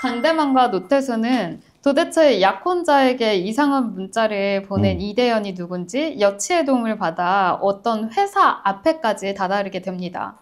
강대만과 노태수는 도대체 약혼자에게 이상한 문자를 보낸 이대현이 누군지 여치의 도움을 받아 어떤 회사 앞에까지 다다르게 됩니다.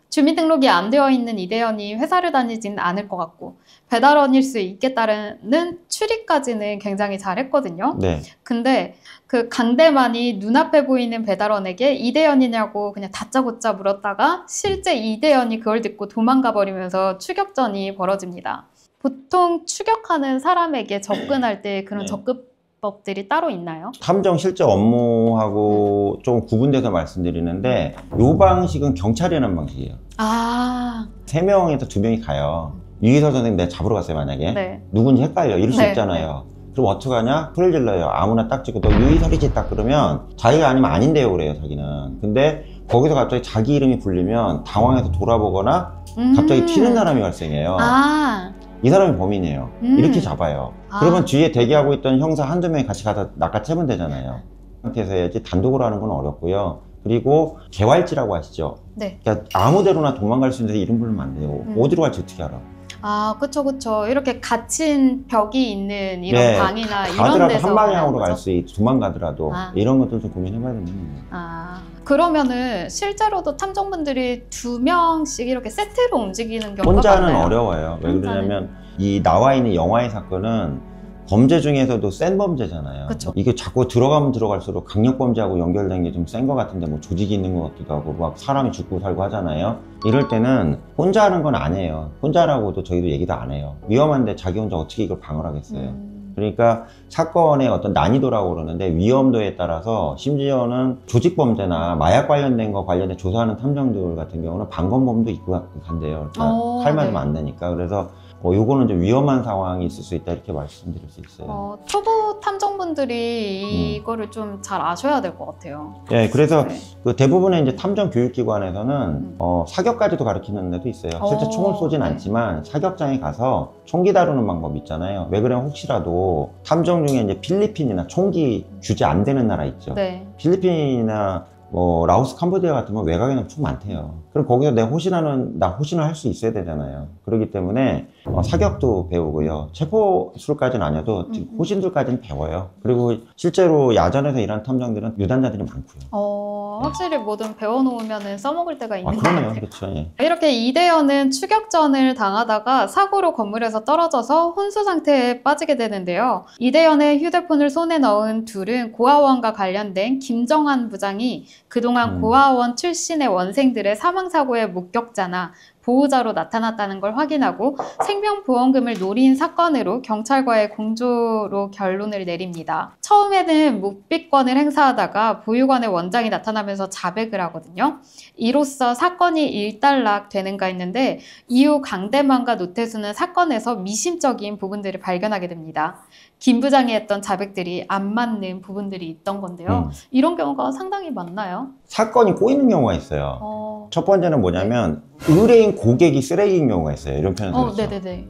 주민등록이 안 되어 있는 이대현이 회사를 다니진 않을 것 같고 배달원일 수 있겠다는 추리까지는 굉장히 잘했거든요. 네. 근데 그 강대만이 눈앞에 보이는 배달원에게 이대현이냐고 그냥 다짜고짜 물었다가 실제 이대현이 그걸 듣고 도망가 버리면서 추격전이 벌어집니다. 보통 추격하는 사람에게 접근할 때 그런 접근법들이 따로 있나요? 탐정 실제 업무하고 좀 구분돼서 말씀드리는데 이 방식은 경찰이라는 방식이에요. 아, 3명에서 2명이 가요. 유희설 선생님 내가 잡으러 갔어요 만약에. 네. 누군지 헷갈려 이럴 수 네, 있잖아요. 그럼 어떡하냐? 소리를 질러요. 아무나 딱 찍고 너 유희설이지 딱 그러면 자기가 아니면 아닌데요 그래요 자기는. 근데 거기서 갑자기 자기 이름이 불리면 당황해서 돌아보거나 갑자기 튀는 사람이 발생해요. 아, 이 사람이 범인이에요. 이렇게 잡아요. 그러면 뒤에 대기하고 있던 형사 한두 명이 같이 가서 낚아채면 되잖아요. 그 상태에서 해야지 단독으로 하는 건 어렵고요. 그리고 개활지라고 하시죠. 네. 그러니까 아무 데로나 도망갈 수 있는데 이름 부르면 안 돼요. 어디로 갈지 어떻게 알아? 아, 그쵸. 이렇게 갇힌 벽이 있는 이런 방이나 이런 가더라도 데서 한 방향으로 하는 갈 거죠? 수 있, 도망가더라도 이런 것들 좀 고민해봐야 되는 거예요. 아, 그러면은 실제로도 탐정분들이 2명씩 이렇게 세트로 움직이는 경우가 혼자는 많나요? 어려워요. 왜 그러냐면 이 나와 있는 영화의 사건은 범죄 중에서도 센 범죄잖아요. 그쵸. 이게 자꾸 들어가면 들어갈수록 강력범죄하고 연결된 게 좀 센 것 같은데 뭐 조직이 있는 것 같기도 하고 막 사람이 죽고 살고 하잖아요. 이럴 때는 혼자 하는 건 아니에요. 혼자 하라고도 저희도 얘기도 안 해요. 위험한데 자기 혼자 어떻게 이걸 방어를 하겠어요. 그러니까 사건의 어떤 난이도라고 그러는데 위험도에 따라서 심지어는 조직범죄나 마약 관련된 거 관련해 조사하는 탐정들 같은 경우는 방검범도 있고 간대요. 그러니까 칼 맞으면 안 되니까. 그래서 요거는 좀 위험한 상황이 있을 수 있다 이렇게 말씀드릴 수 있어요. 초보 탐정분들이 이거를 좀 잘 아셔야 될 것 같아요. 네, 그래서 네. 그 대부분의 이제 탐정 교육기관에서는 사격까지도 가르치는 데도 있어요. 실제 총을 쏘진 않지만 사격장에 가서 총기 다루는 방법 있잖아요. 왜 그러면 혹시라도 탐정 중에 이제 필리핀이나 총기 규제 안 되는 나라 있죠. 네. 필리핀이나 뭐 라오스, 캄보디아 같으면 외곽에는 총 많대요. 그럼 거기서 나 호신을 할 수 있어야 되잖아요. 그렇기 때문에 사격도 배우고요. 체포술까지는 아니어도 호신술까지는 배워요. 그리고 실제로 야전에서 일하는 탐정들은 유단자들이 많고요. 확실히 뭐든 배워놓으면 써먹을 때가 있는 것 그러네요. 같아요. 그렇죠. 예. 이렇게 이대현은 추격전을 당하다가 사고로 건물에서 떨어져서 혼수 상태에 빠지게 되는데요. 이대현의 휴대폰을 손에 넣은 둘은 고아원과 관련된 김정환 부장이 그동안 고아원 출신의 원생들의 사망사고의 목격자나 보호자로 나타났다는 걸 확인하고 생명보험금을 노린 사건으로 경찰과의 공조로 결론을 내립니다. 처음에는 묵비권을 행사하다가 보육원의 원장이 나타나면서 자백을 하거든요. 이로써 사건이 일단락되는가 했는데 이후 강대만과 노태수는 사건에서 미심적인 부분들을 발견하게 됩니다. 김 부장이 했던 자백들이 안 맞는 부분들이 있던 건데요. 이런 경우가 상당히 많나요? 사건이 꼬이는 경우가 있어요. 첫 번째는 뭐냐면 의뢰인 고객이 쓰레기인 경우가 있어요. 이런 표현을 들었죠. 네네네.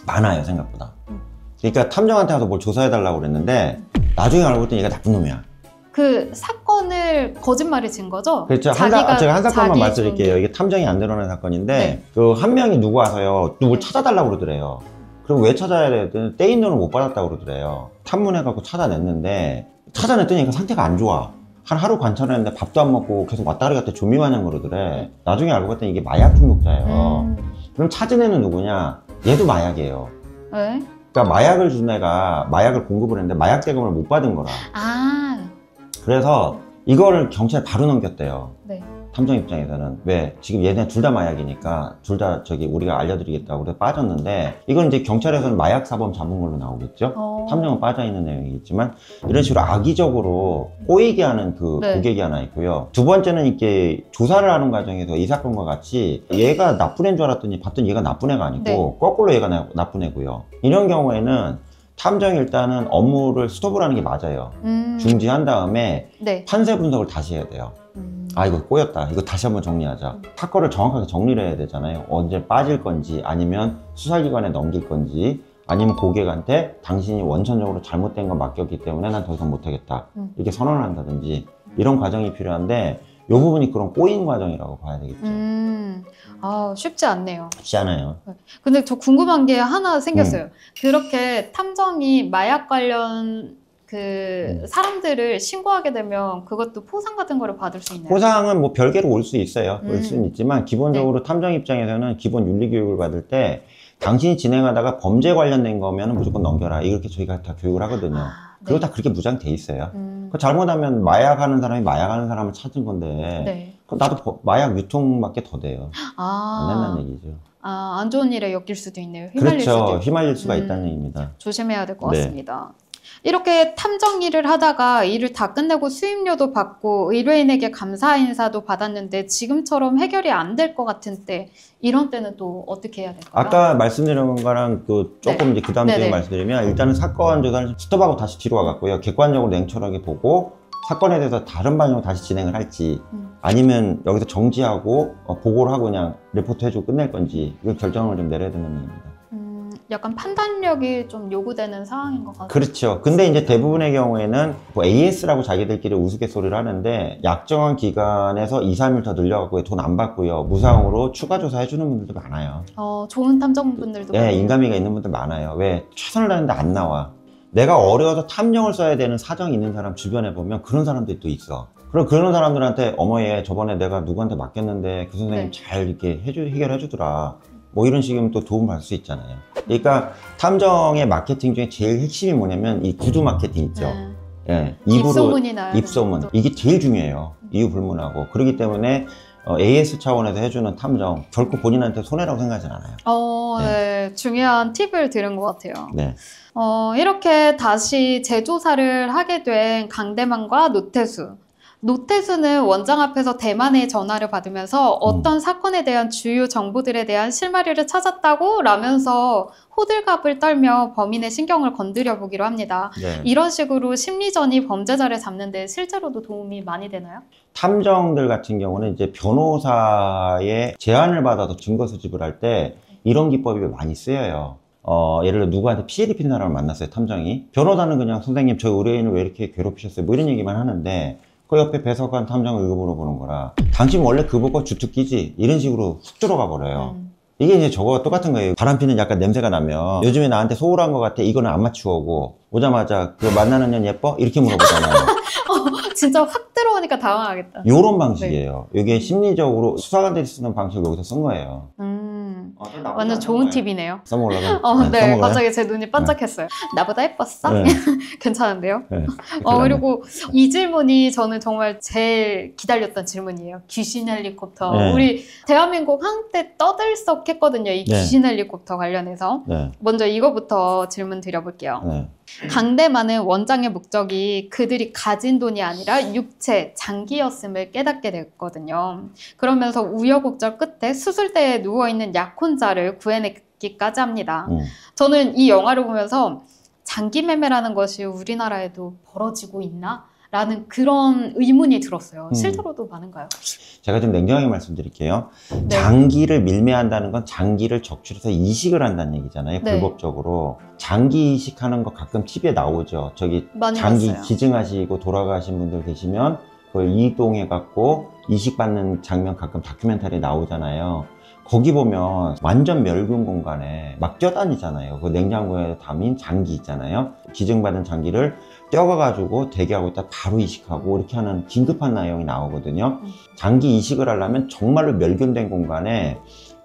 많아요 생각보다. 그러니까 탐정한테 가서 뭘 조사해달라고 그랬는데 나중에 알고 봤더니 얘가 나쁜 놈이야. 그 사건을 거짓말을 진 거죠? 그렇죠. 제가 한 사건만 말씀드릴게요. 이게 탐정이 안 드러난 사건인데 그 한 명이 누구 와서요. 누굴 찾아달라고 그러더래요. 그럼 왜 찾아야 돼? 떼인 돈을 못 받았다고 그러더래요. 탐문해갖고 찾아냈는데 찾아냈더니 그 상태가 안 좋아. 한 하루 관찰했는데 밥도 안 먹고 계속 왔다 갔다 좀비 마냥 그러더래. 나중에 알고 봤더니 이게 마약 중독자예요. 그럼 찾은 애는 누구냐? 얘도 마약이에요. 네? 그러니까 마약을 준 애가 마약을 공급을 했는데 마약 대금을 못 받은 거라. 그래서 이거를 경찰에 바로 넘겼대요. 네. 탐정 입장에서는. 왜? 지금 얘네 둘 다 마약이니까 둘 다 우리가 알려드리겠다고 그래서 빠졌는데 이건 이제 경찰에서는 마약 사범 잡은 걸로 나오겠죠? 탐정은 빠져있는 내용이겠지만 이런 식으로 악의적으로 꼬이게 하는 그 고객이 하나 있고요. 두 번째는 이렇게 조사를 하는 과정에서 이 사건과 같이 얘가 나쁜 애인 줄 알았더니 봤더니 얘가 나쁜 애가 아니고 거꾸로 얘가 나쁜 애고요. 이런 경우에는 탐정이 일단은 업무를 스톱을 하는 게 맞아요. 중지한 다음에 판세 분석을 다시 해야 돼요. 아 이거 꼬였다. 이거 다시 한번 정리하자. 사건을 정확하게 정리를 해야 되잖아요. 언제 빠질 건지 아니면 수사기관에 넘길 건지 아니면 고객한테 당신이 원천적으로 잘못된 거 맡겼기 때문에 난 더 이상 못하겠다. 이렇게 선언을 한다든지 이런 과정이 필요한데 이 부분이 그런 꼬인 과정이라고 봐야 되겠죠. 쉽지 않네요. 쉽지 않아요. 근데 저 궁금한 게 하나 생겼어요. 그렇게 탐정이 마약 관련 사람들을 신고하게 되면 그것도 포상 같은 거를 받을 수 있나요? 포상은 뭐 별개로 올 수 있어요. 올 수는 있지만 기본적으로 네. 탐정 입장에서는 기본 윤리 교육을 받을 때 당신이 진행하다가 범죄 관련된 거면 무조건 넘겨라. 이렇게 저희가 다 교육을 하거든요. 그리고 다 그렇게 무장돼 있어요. 잘못하면 마약하는 사람이 마약하는 사람을 찾은 건데 네. 그럼 나도 마약 유통밖에 더 돼요. 안 된다는 얘기죠. 안 좋은 일에 엮일 수도 있네요. 휘말릴 그렇죠. 수도 있고. 휘말릴 수가 있다는 얘기입니다. 조심해야 될 것 네. 같습니다. 이렇게 탐정 일을 하다가 일을 다 끝내고 수임료도 받고 의뢰인에게 감사 인사도 받았는데 지금처럼 해결이 안 될 것 같은 때 이런 때는 또 어떻게 해야 될까요? 아까 말씀드린 거랑 조금 이제 그 다음 주에 말씀드리면 일단은 사건 조사를 스톱하고 다시 뒤로 와갔고요. 객관적으로 냉철하게 보고 사건에 대해서 다른 방향으로 다시 진행을 할지 아니면 여기서 정지하고 보고를 하고 그냥 리포트 해주고 끝낼 건지 이걸 결정을 좀 내려야 된다는 얘기입니다. 약간 판단력이 좀 요구되는 상황인 것 같아요. 그렇죠. 근데 이제 대부분의 경우에는 뭐 AS라고 자기들끼리 우스갯소리를 하는데 약정한 기간에서 2, 3일 더 늘려갖고 돈 안 받고요. 무상으로 추가 조사 해주는 분들도 많아요. 좋은 탐정분들도 네, 많아요. 인간미가 있는 분들 많아요. 왜? 최선을 다했는데 안 나와. 내가 어려워서 탐정을 써야 되는 사정이 있는 사람 주변에 보면 그런 사람들이 또 있어. 그럼 그런 사람들한테 어머 얘 저번에 내가 누구한테 맡겼는데 그 선생님 잘 이렇게 해결해 주더라. 뭐 이런 식이면 또 도움 받을 수 있잖아요. 그러니까 탐정의 마케팅 중에 제일 핵심이 뭐냐면 이 구두 마케팅 있죠. 예, 입소문이 나요. 입소문. 이게 제일 중요해요. 이유 불문하고. 그렇기 때문에 AS 차원에서 해주는 탐정 결코 본인한테 손해라고 생각하진 않아요. 네. 중요한 팁을 들은 것 같아요. 네. 이렇게 다시 재조사를 하게 된 강대만과 노태수. 노태수는 원장 앞에서 대만의 전화를 받으면서 어떤 사건에 대한 주요 정보들에 대한 실마리를 찾았다고 라면서 호들갑을 떨며 범인의 신경을 건드려 보기로 합니다. 네. 이런 식으로 심리전이 범죄자를 잡는 데 실제로도 도움이 많이 되나요? 탐정들 같은 경우는 이제 변호사의 제안을 받아서 증거 수집을 할 때 이런 기법이 많이 쓰여요. 예를 들어 누구한테 피해를 입힌 사람을 만났어요, 탐정이. 변호사는 그냥 선생님 저 의뢰인을 왜 이렇게 괴롭히셨어요? 뭐 이런 얘기만 하는데 그 옆에 배석한 탐정을 이거 물어보는 거라. 당신 원래 그 보고 주특기지? 이런 식으로 훅 들어가 버려요. 이게 이제 저거와 똑같은 거예요. 바람 피는 약간 냄새가 나면 요즘에 나한테 소홀한 것 같아. 이거는 안 맞추고 오자마자 그 만나는 년 예뻐? 이렇게 물어보잖아요. 진짜 확 들어오니까 당황하겠다. 요런 방식이에요. 이게 심리적으로 수사관들이 쓰는 방식을 여기서 쓴 거예요. 완전 좋은 팁이네요. 써먹으려고. 네, 갑자기 제 눈이 반짝했어요. 나보다 예뻤어? 네. 괜찮은데요? 네. 그리고 이 질문이 저는 정말 제일 기다렸던 질문이에요. 귀신 헬리콥터. 네. 우리 대한민국 한때 떠들썩했거든요. 이 귀신 헬리콥터 관련해서. 네. 먼저 이거부터 질문 드려볼게요. 네. 강대만은 원장의 목적이 그들이 가진 돈이 아니라 육체, 장기였음을 깨닫게 됐거든요. 그러면서 우여곡절 끝에 수술대에 누워있는 약혼자를 구해내기까지 합니다. 저는 이 영화를 보면서 장기 매매라는 것이 우리나라에도 벌어지고 있나? 라는 그런 의문이 들었어요. 실제로도 많은가요? 제가 좀 냉정하게 말씀드릴게요. 네. 장기를 밀매한다는 건 장기를 적출해서 이식을 한다는 얘기잖아요. 네. 불법적으로. 장기 이식하는 거 가끔 TV에 나오죠. 저기 많이 장기 봤어요. 기증하시고 돌아가신 분들 계시면 그걸 이동해갖고 이식받는 장면 가끔 다큐멘터리에 나오잖아요. 거기 보면 완전 멸균 공간에 막 뛰어다니잖아요. 그 냉장고에 담인 장기 있잖아요. 기증받은 장기를 떼어가가지고 대기하고 있다 바로 이식하고 이렇게 하는 긴급한 내용이 나오거든요. 장기 이식을 하려면 정말로 멸균된 공간에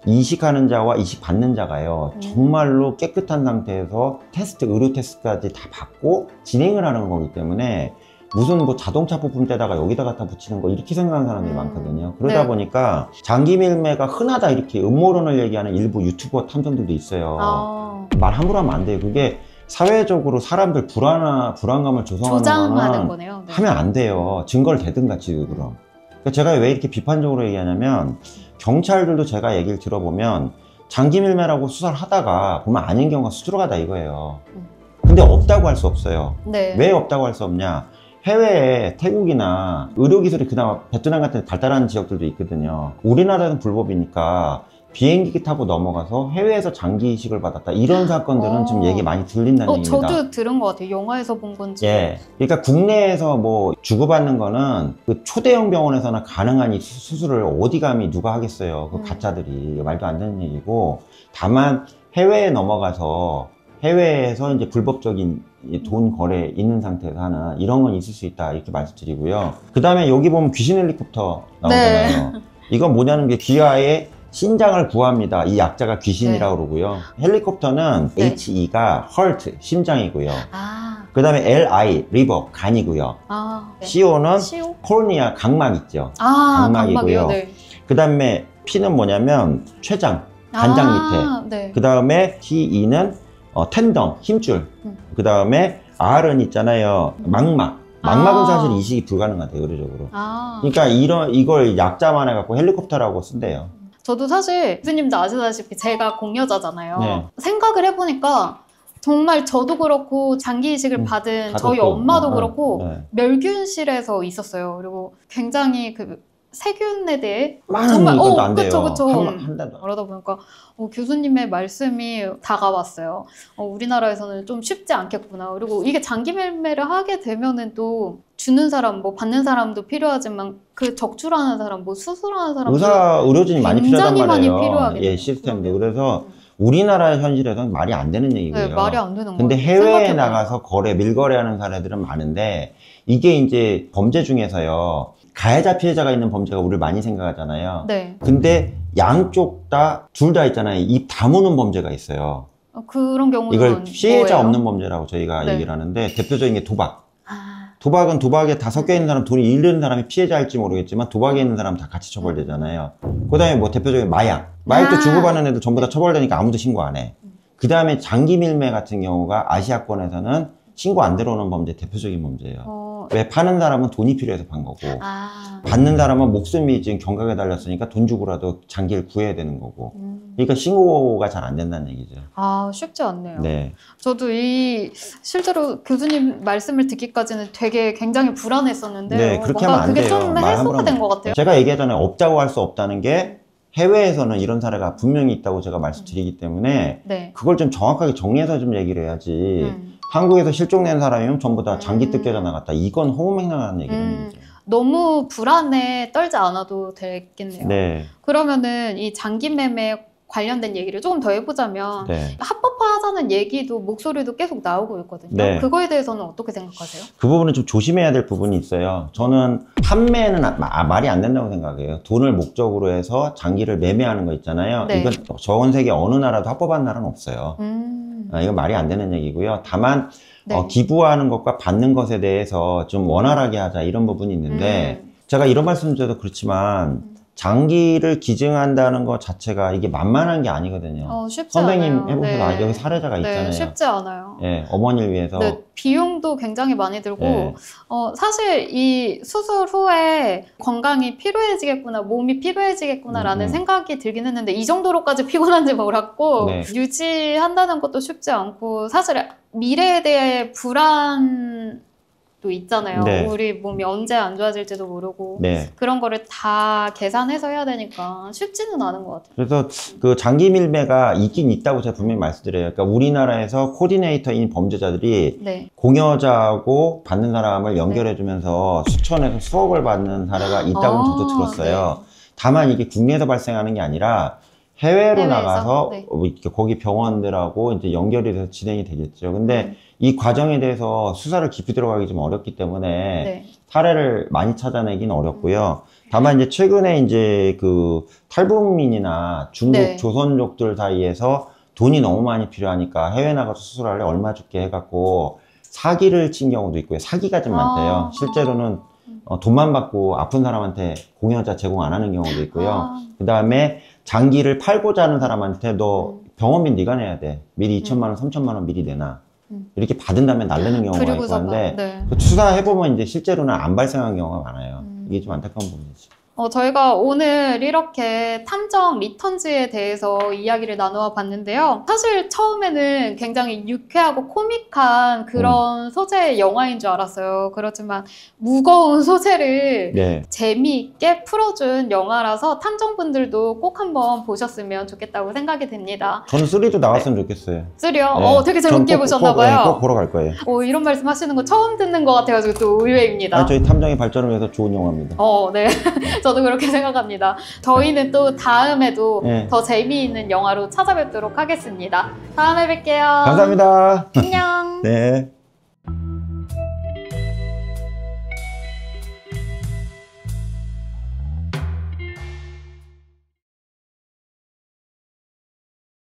이식하는 자와 이식받는 자가요. 정말로 깨끗한 상태에서 테스트, 의료 테스트까지 다 받고 진행을 하는 거기 때문에 무슨 뭐 자동차 부품대다가 여기다 갖다 붙이는 거 이렇게 생각하는 사람들이 많거든요. 그러다 네. 보니까 장기 밀매가 흔하다 이렇게 음모론을 얘기하는 일부 유튜버 탐정들도 있어요. 말 함부로 하면 안 돼요. 그게 사회적으로 사람들 불안감을 조장하는 거네요. 네. 하면 안 돼요. 증거를 대든가 지금 그럼. 그러니까 제가 왜 이렇게 비판적으로 얘기하냐면 경찰들도 제가 얘기를 들어보면 장기 밀매라고 수사를 하다가 보면 아닌 경우가 수두룩하다 이거예요. 근데 없다고 할 수 없어요. 네. 왜 없다고 할 수 없냐? 해외에 태국이나 의료기술이 그나마 베트남 같은 발달한 지역들도 있거든요. 우리나라는 불법이니까 비행기 타고 넘어가서 해외에서 장기 이식을 받았다. 이런 사건들은 좀 얘기 많이 들린다는 얘기입니다. 저도 들은 것 같아요. 영화에서 본 건지. 예. 그러니까 국내에서 뭐 주고받는 거는 그 초대형 병원에서나 가능한 이 수술을 어디 감히 누가 하겠어요. 그 가짜들이. 말도 안 되는 얘기고. 다만 해외에 넘어가서 해외에서 이제 불법적인 돈 거래 있는 상태에서 하는 이런 건 있을 수 있다. 이렇게 말씀드리고요. 그 다음에 여기 보면 귀신 헬리콥터 나오잖아요. 네. 이건 뭐냐는 게 귀하의 신장을 구합니다. 이 약자가 귀신이라고 그러고요. 헬리콥터는 네. HE가 heart, 심장이고요. 아, 그 다음에 LI, liver, 간이고요. 네. CO는 CO? 코르니아, 각막 있죠. 아, 각막이고요. 각막이요. 네. 그 다음에 P는 뭐냐면 췌장, 간장 밑에. 네. 그 다음에 TE는 텐덤, 힘줄. 그 다음에 R은 있잖아요. 막막. 막막은 사실 이식이 불가능하대요, 의료적으로. 그러니까 이걸 약자만 해갖고 헬리콥터라고 쓴대요. 저도 사실 교수님도 아시다시피 제가 공여자잖아요. 네. 생각을 해보니까 정말 저도 그렇고 장기 이식을 받은 저희 가족도, 엄마도 그렇고 네. 멸균실에서 있었어요. 그리고 굉장히 그 세균에 대해 많은 것도 안 돼요. 그쵸. 한 달도. 그러다 보니까 교수님의 말씀이 다가왔어요. 우리나라에서는 좀 쉽지 않겠구나. 그리고 이게 장기 매매를 하게 되면은 또 주는 사람, 뭐 받는 사람도 필요하지만 그 적출하는 사람, 뭐 수술하는 사람도 의료진이 많이 필요하단 굉장히 많이 말이에요. 필요하겠네요. 예, 시스템도. 그래서 우리나라 현실에서는 말이 안 되는 얘기고요. 네, 말이 안 되는 거예요. 근데 해외에 나가서 밀거래하는 사례들은 많은데 이게 이제 범죄 중에서요. 가해자 피해자가 있는 범죄가 우리를 많이 생각하잖아요. 네. 근데 양쪽 둘 다 있잖아요. 입 다무는 범죄가 있어요. 그런 경우는 이걸 피해자 뭐예요? 없는 범죄라고 저희가 네. 얘기를 하는데 대표적인 게 도박. 도박은 도박에 다 섞여 있는 사람, 돈이 잃는 사람이 피해자일지 모르겠지만 도박에 있는 사람 다 같이 처벌되잖아요. 그 다음에 뭐 대표적인 마약도 주고받는 애들 전부 다 처벌되니까 아무도 신고 안 해. 그 다음에 장기 밀매 같은 경우가 아시아권에서는 신고 안 들어오는 범죄 대표적인 범죄예요. 왜 파는 사람은 돈이 필요해서 판 거고 받는 사람은 목숨이 지금 경각에 달렸으니까 돈 주고라도 장기를 구해야 되는 거고. 그러니까 신고가 잘 안 된다는 얘기죠. 쉽지 않네요. 네. 저도 실제로 교수님 말씀을 듣기까지는 되게 굉장히 불안했었는데 네, 그렇게 하면 안 그게 돼요. 좀 말 해소가 함부로 된 것 같아요. 제가 얘기하잖아요. 없다고 할 수 없다는 게 해외에서는 이런 사례가 분명히 있다고 제가 말씀드리기 때문에 네. 그걸 좀 정확하게 정리해서 좀 얘기를 해야지. 한국에서 실종된 사람이면 전부 다 장기 뜯겨져 나갔다. 이건 허무맹랑한 얘기는 얘기죠. 너무 불안에 떨지 않아도 되겠네요. 네. 그러면은 이 장기 매매 관련된 얘기를 조금 더 해보자면 네. 합법화하자는 얘기도 목소리도 계속 나오고 있거든요. 네. 그거에 대해서는 어떻게 생각하세요? 그 부분은 좀 조심해야 될 부분이 있어요. 저는 판매는 말이 안 된다고 생각해요. 돈을 목적으로 해서 장기를 매매하는 거 있잖아요. 네. 이건 전 세계 어느 나라도 합법한 나라는 없어요. 이건 말이 안 되는 얘기고요. 다만 네. 기부하는 것과 받는 것에 대해서 좀 원활하게 하자 이런 부분이 있는데 제가 이런 말씀 드려도 그렇지만 장기를 기증한다는 것 자체가 이게 만만한 게 아니거든요. 쉽지 선생님 않아요. 해보셔서 네. 여기 사례자가 있잖아요. 네, 쉽지 않아요. 예, 어머니를 위해서. 네, 비용도 굉장히 많이 들고 네. 사실 이 수술 후에 건강이 피로해지겠구나, 몸이 피로해지겠구나라는 생각이 들긴 했는데 이 정도로까지 피곤한지 몰랐고 네. 유지한다는 것도 쉽지 않고 사실 미래에 대해 불안도 있잖아요. 네. 우리 몸이 언제 안 좋아질지도 모르고 네. 그런 거를 다 계산해서 해야 되니까 쉽지는 않은 것 같아요. 그래서 그 장기 밀매가 있긴 있다고 제가 분명히 말씀드려요. 그러니까 우리나라에서 코디네이터인 범죄자들이 네. 공여자하고 받는 사람을 연결해주면서 수천에서 수억을 받는 사례가 있다고 저도 들었어요. 다만 이게 국내에서 발생하는 게 아니라 해외로 해외에서? 나가서 네. 거기 병원들하고 이제 연결이 돼서 진행이 되겠죠. 근데 이 과정에 대해서 수사를 깊이 들어가기 좀 어렵기 때문에 네. 사례를 많이 찾아내기는 어렵고요. 다만 이제 최근에 이제 그 탈북민이나 중국 네. 조선족들 사이에서 돈이 너무 많이 필요하니까 해외 나가서 수술할래 얼마 줄게 해갖고 사기를 친 경우도 있고요. 사기가 좀 많대요. 실제로는 돈만 받고 아픈 사람한테 공여자 제공 안 하는 경우도 있고요. 그 다음에 장기를 팔고자 하는 사람한테 너 병원비 네가 내야 돼. 미리 2천만 원, 3천만 원 미리 내놔. 이렇게 받은 다음에 날리는 경우가 있고 한데 네. 수사해보면 이제 실제로는 안 발생한 경우가 많아요. 이게 좀 안타까운 부분이죠. 저희가 오늘 이렇게 탐정 리턴즈에 대해서 이야기를 나누어 봤는데요. 사실 처음에는 굉장히 유쾌하고 코믹한 그런 소재의 영화인 줄 알았어요. 그렇지만 무거운 소재를 네. 재미있게 풀어준 영화라서 탐정분들도 꼭 한번 보셨으면 좋겠다고 생각이 됩니다. 저는 3도 나왔으면 좋겠어요. 3요? 네. 되게 전 재밌게 꼭 보셨나봐요. 꼭 보러 갈 거예요. 이런 말씀 하시는 거 처음 듣는 것 같아가지고 또 의외입니다. 아니, 저희 탐정의 발전을 위해서 좋은 영화입니다. 네. 저도 그렇게 생각합니다. 저희는 또 다음에도 네. 더 재미있는 영화로 찾아뵙도록 하겠습니다. 다음에 뵐게요. 감사합니다. 안녕. 네.